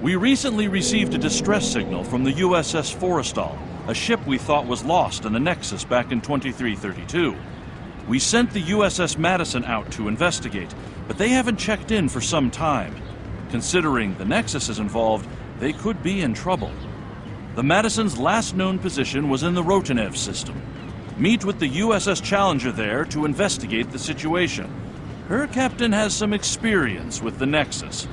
We recently received a distress signal from the u.s.s. Forrestal, a ship we thought was lost in the Nexus back in 2332. We sent the u.s.s. Madison out to investigate, but they haven't checked in for some time. Considering the Nexus is involved, they could be in trouble. The Madison's last known position was in the Rotanev system. Meet with the u.s.s. Challenger there to investigate the situation. Her captain has some experience with the Nexus.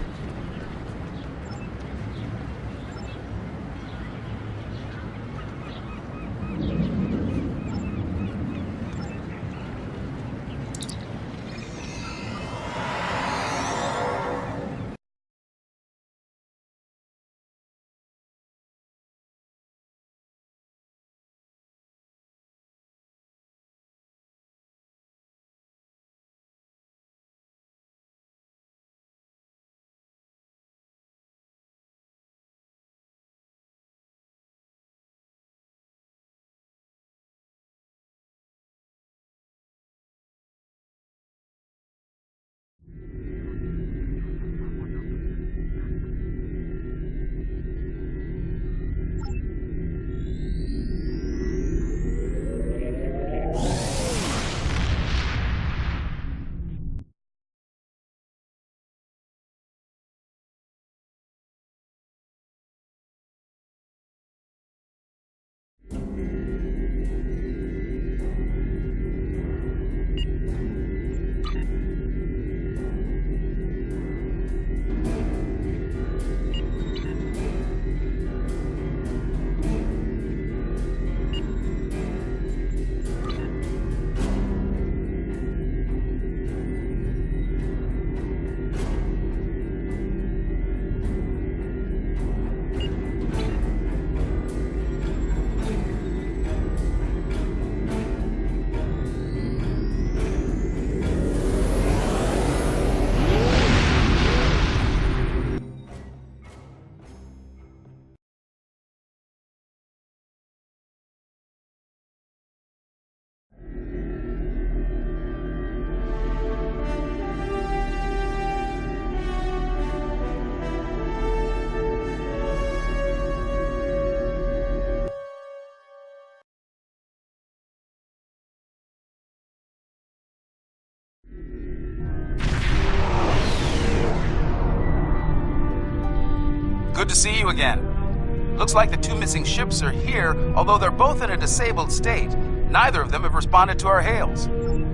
Good to see you again. Looks like the two missing ships are here, although they're both in a disabled state. Neither of them have responded to our hails.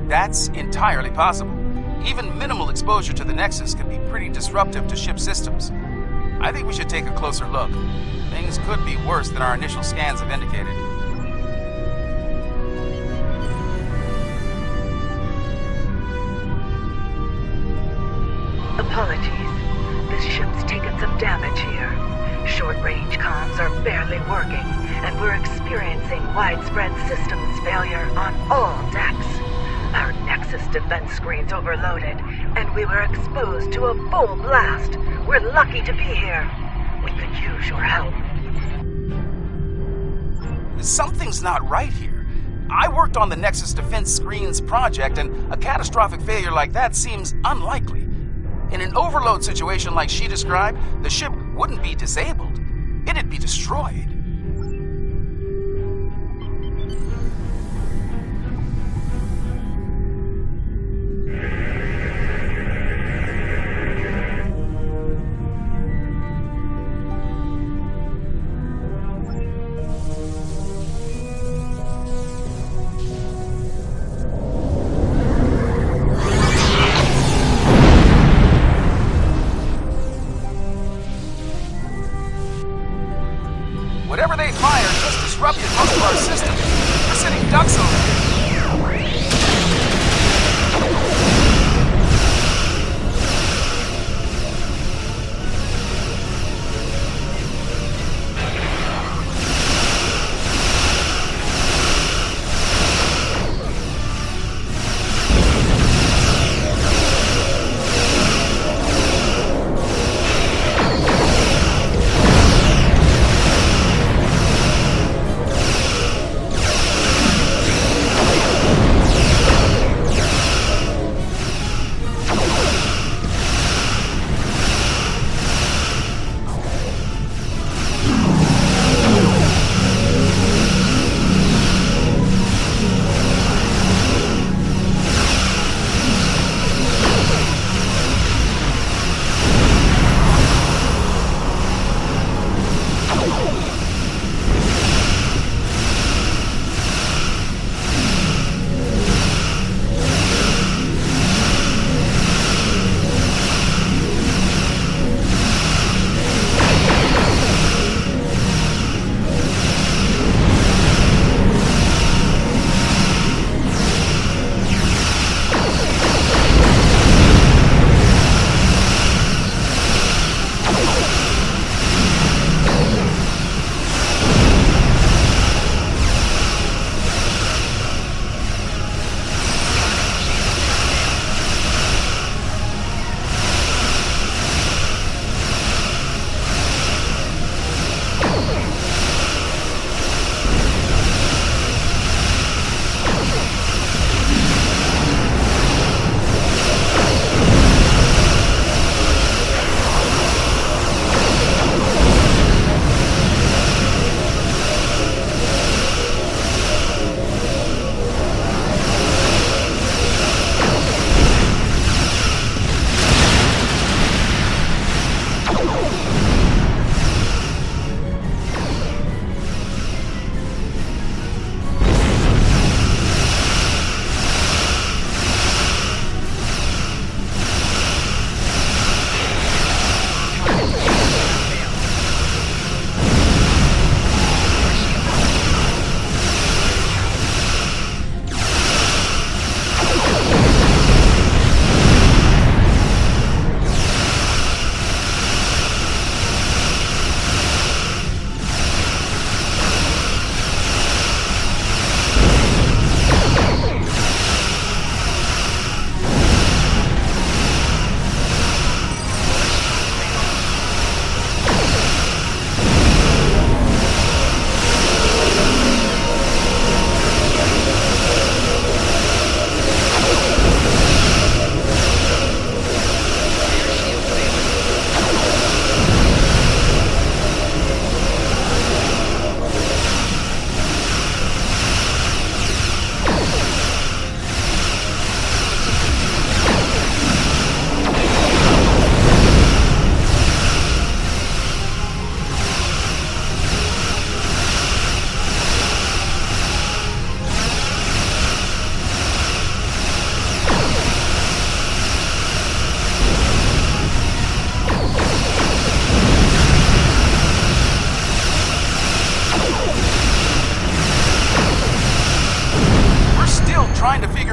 That's entirely possible. Even minimal exposure to the Nexus can be pretty disruptive to ship systems. I think we should take a closer look. Things could be worse than our initial scans have indicated. Apologies. This ship's taken some damage here. Short-range comms are barely working, and we're experiencing widespread systems failure on all decks. Our Nexus defense screen's overloaded, and we were exposed to a full blast. We're lucky to be here. We could use your help. Something's not right here. I worked on the Nexus Defense Screens project, and a catastrophic failure like that seems unlikely. In an overload situation like she described, the ship wouldn't be disabled. It'd be destroyed.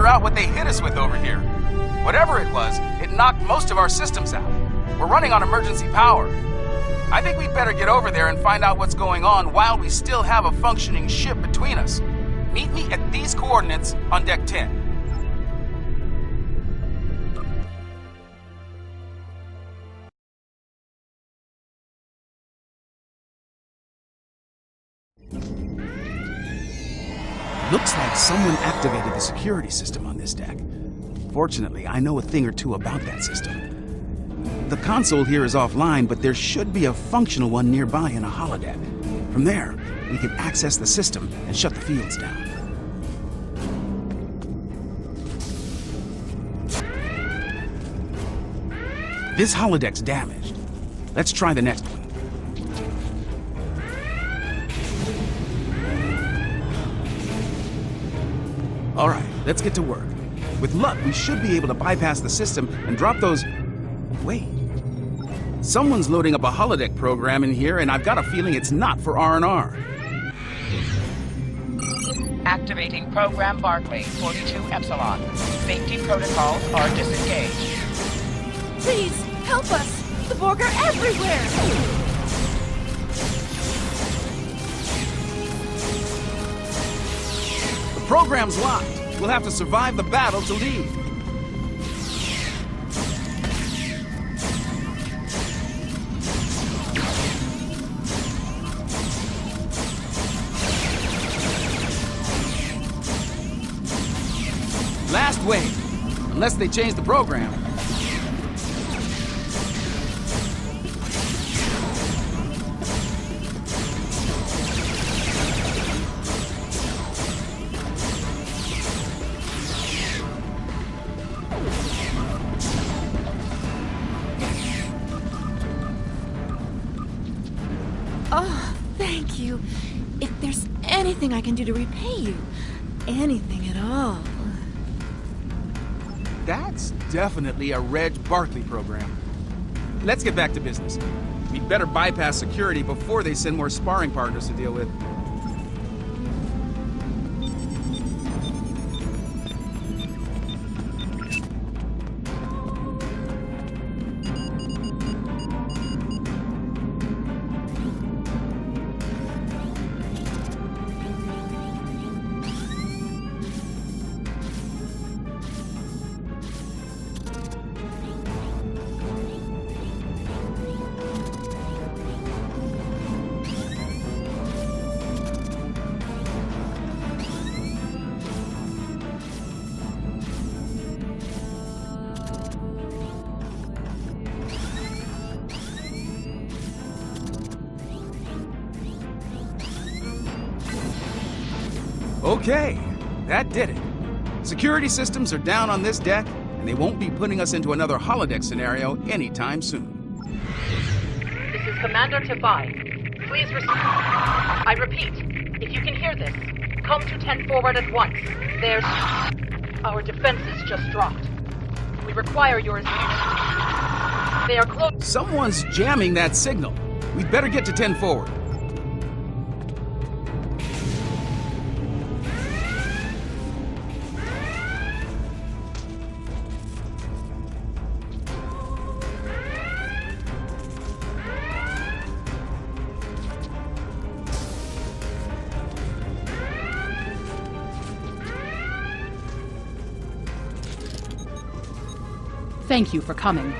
out what they hit us with over here. Whatever it was, it knocked most of our systems out. We're running on emergency power. I think we'd better get over there and find out what's going on while we still have a functioning ship between us. Meet me at these coordinates on Deck 10. Looks like someone activated the security system on this deck. Fortunately, I know a thing or two about that system. The console here is offline, but there should be a functional one nearby in a holodeck. From there, we can access the system and shut the fields down. This holodeck's damaged. Let's try the next one. All right, let's get to work. With luck, we should be able to bypass the system and drop those... Wait. Someone's loading up a holodeck program in here, and I've got a feeling it's not for R&R. Activating Program Barclay 42 Epsilon. Safety protocols are disengaged. Please, help us! The Borg are everywhere! The program's locked. We'll have to survive the battle to leave. Last wave, unless they change the program. Oh, thank you. If there's anything I can do to repay you, anything at all. That's definitely a Reg Barclay program. Let's get back to business. We'd better bypass security before they send more sparring partners to deal with. Okay, that did it. Security systems are down on this deck, and they won't be putting us into another holodeck scenario anytime soon. This is Commander Tabai. Please I repeat, if you can hear this, come to 10 forward at once. There's... Our defenses just dropped. We require yours. They are close. Someone's jamming that signal. We'd better get to 10 forward. Thank you for coming.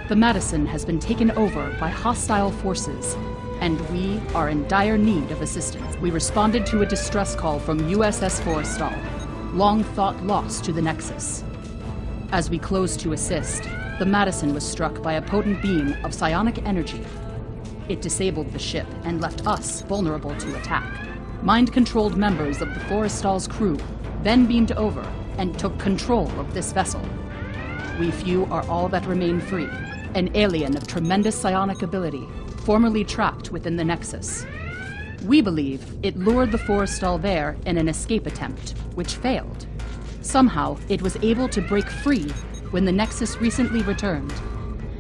The Madison has been taken over by hostile forces, and we are in dire need of assistance. We responded to a distress call from u.s.s Forrestal, long thought lost to the Nexus. As we closed to assist, the Madison was struck by a potent beam of psionic energy. It disabled the ship and left us vulnerable to attack. Mind-controlled members of the Forrestal's crew then beamed over and took control of this vessel. We few are all that remain free, an alien of tremendous psionic ability, formerly trapped within the Nexus. We believe it lured the Forrestal there in an escape attempt, which failed. Somehow, it was able to break free when the Nexus recently returned.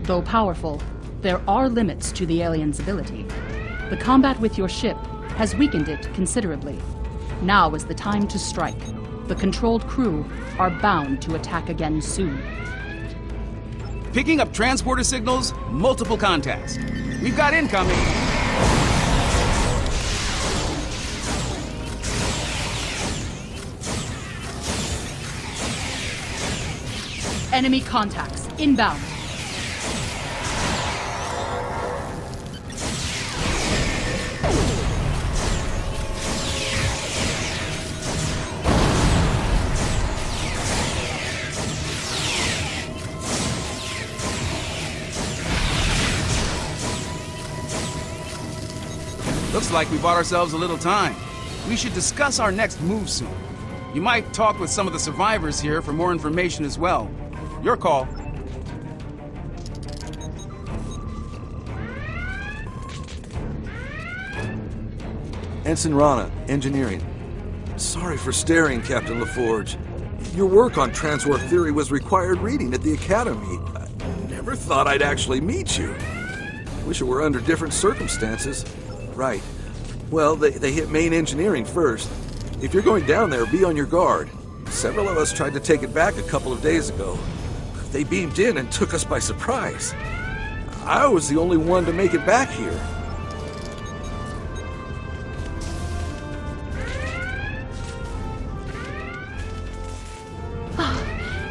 Though powerful, there are limits to the alien's ability. The combat with your ship has weakened it considerably. Now is the time to strike. The controlled crew are bound to attack again soon. Picking up transporter signals, multiple contacts. We've got incoming. Enemy contacts inbound. Looks like we bought ourselves a little time. We should discuss our next move soon. You might talk with some of the survivors here for more information as well. Your call. Ensign Rana, Engineering. Sorry for staring, Captain LaForge. Your work on transwarp theory was required reading at the Academy. I never thought I'd actually meet you. Wish it were under different circumstances. Right. Well, they hit main engineering first. If you're going down there, be on your guard. Several of us tried to take it back a couple of days ago. They beamed in and took us by surprise. I was the only one to make it back here.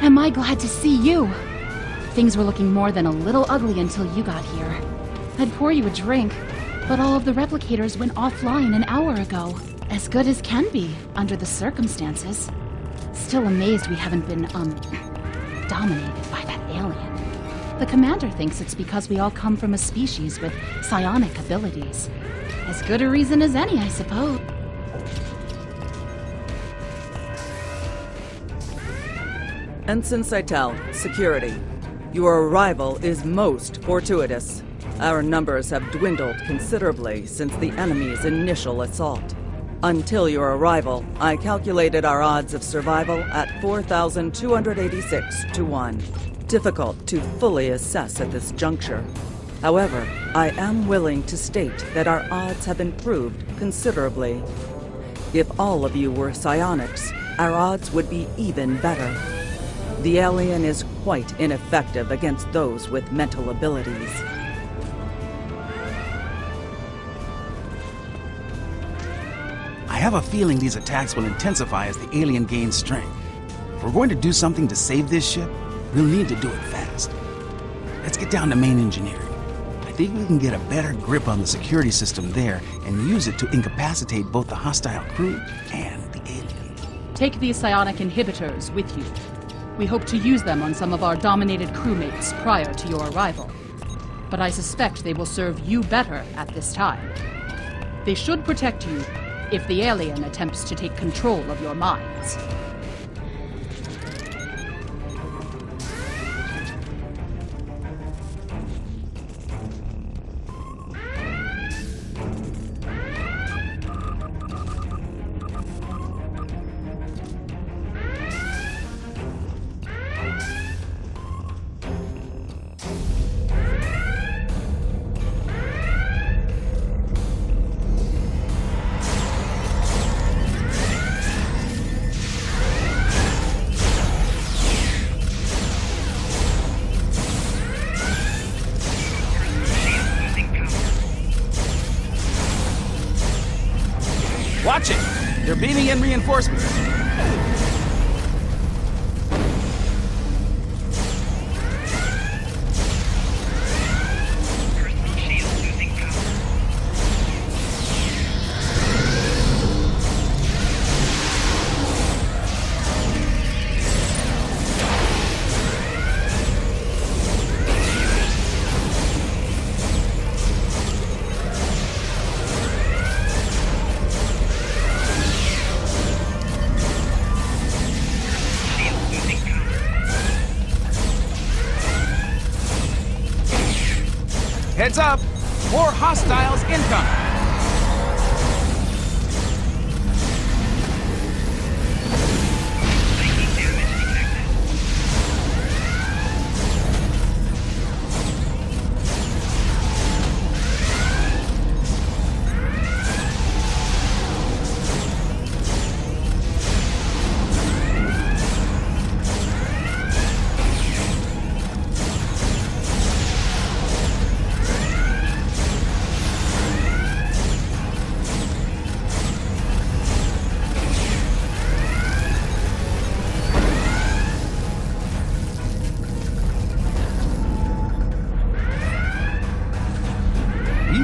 Am I glad to see you? Things were looking more than a little ugly until you got here. I'd pour you a drink, but all of the replicators went offline an hour ago. As good as can be, under the circumstances. Still amazed we haven't been, dominated by that alien. The commander thinks it's because we all come from a species with psionic abilities. As good a reason as any, I suppose. Ensign Seitel, Security. Your arrival is most fortuitous. Our numbers have dwindled considerably since the enemy's initial assault. Until your arrival, I calculated our odds of survival at 4,286 to 1. Difficult to fully assess at this juncture. However, I am willing to state that our odds have improved considerably. If all of you were psionics, our odds would be even better. The alien is quite ineffective against those with mental abilities. I have a feeling these attacks will intensify as the alien gains strength. If we're going to do something to save this ship, we'll need to do it fast. Let's get down to main engineering. I think we can get a better grip on the security system there and use it to incapacitate both the hostile crew and the alien. Take these psionic inhibitors with you. We hope to use them on some of our dominated crewmates prior to your arrival. But I suspect they will serve you better at this time. They should protect you if the alien attempts to take control of your minds. Watch it! They're beaming in reinforcements. Heads up! More hostiles incoming!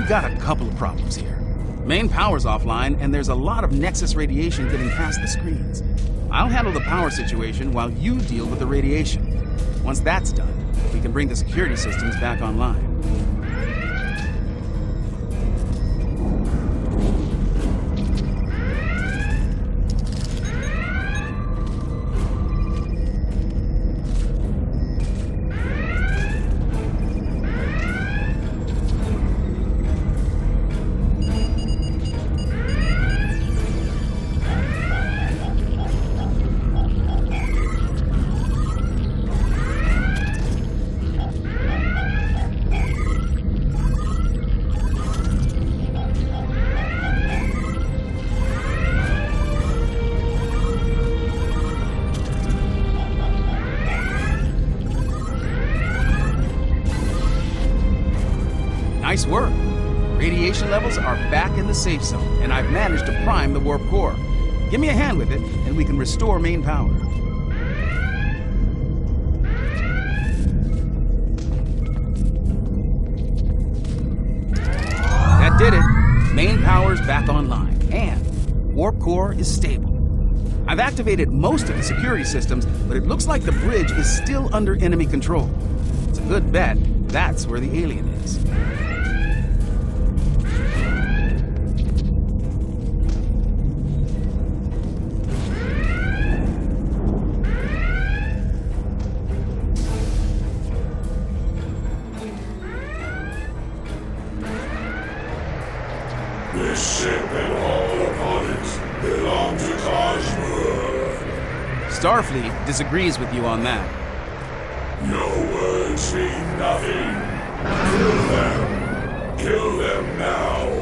we've got a couple of problems here. Main power's offline, and there's a lot of Nexus radiation getting past the screens. I'll handle the power situation while you deal with the radiation. Once that's done, we can bring the security systems back online. Nice work. Radiation levels are back in the safe zone, and I've managed to prime the warp core. Give me a hand with it, and we can restore main power. That did it. Main power's back online, and warp core is stable. I've activated most of the security systems, but it looks like the bridge is still under enemy control. It's a good bet that's where the alien is. This ship and all upon it belong to Cosmo. Starfleet disagrees with you on that. Your words mean nothing. Kill them. Kill them now.